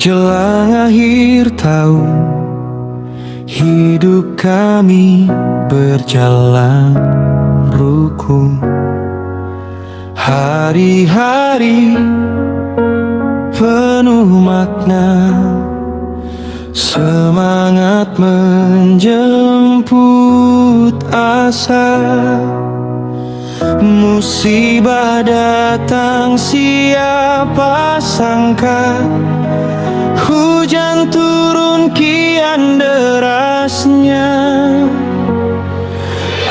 jelang akhir tahun, hidup kami berjalan rukun. Hari-hari penuh makna, semangat menjemput asa. Musibah datang siapa sangka, hujan turun kian derasnya.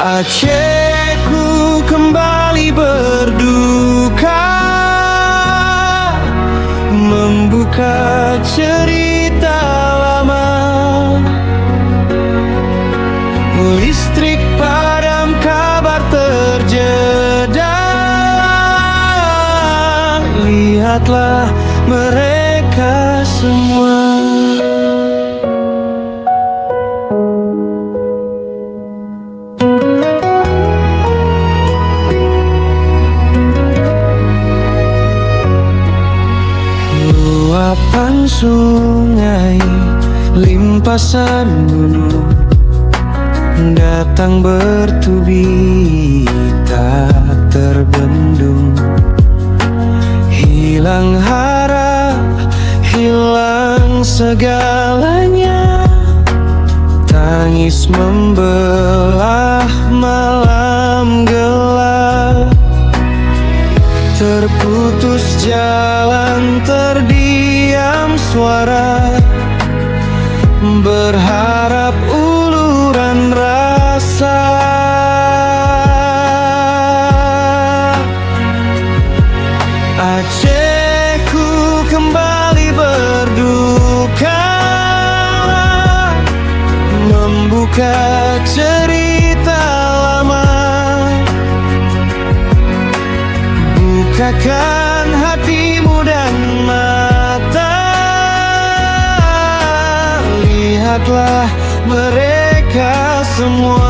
Acehku kembali berduka, membuka cerita lama. Listrik padam, kabar terjeda. Lihatlah mereka semua. Luapan sungai, limpasan gunung, datang bertubi tak terbendung. Hilang harap, hilang segalanya. Tangis membelah malam gelap. Terputus jalan, terdiam suara, berharap uluran rasa. Acehku kembali berduka, membuka cerita lama. Bukakan hatimu dan mata, lihatlah mereka semua.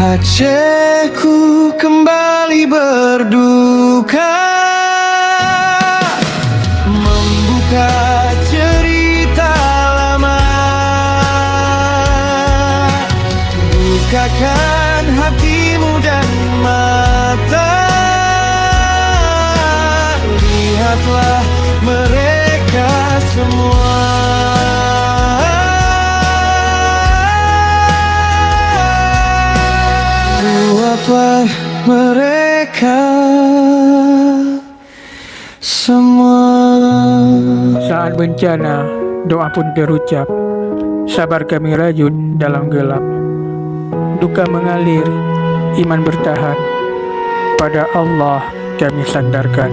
Acehku kembali berduka, membuka cerita lama. Bukakan hatimu dan mata, lihatlah mereka semua. Luaplah mereka semua. Saat bencana, doa pun terucap. Sabar kami rajut dalam gelap. Duka mengalir, iman bertahan. Pada Allah kami sandarkan.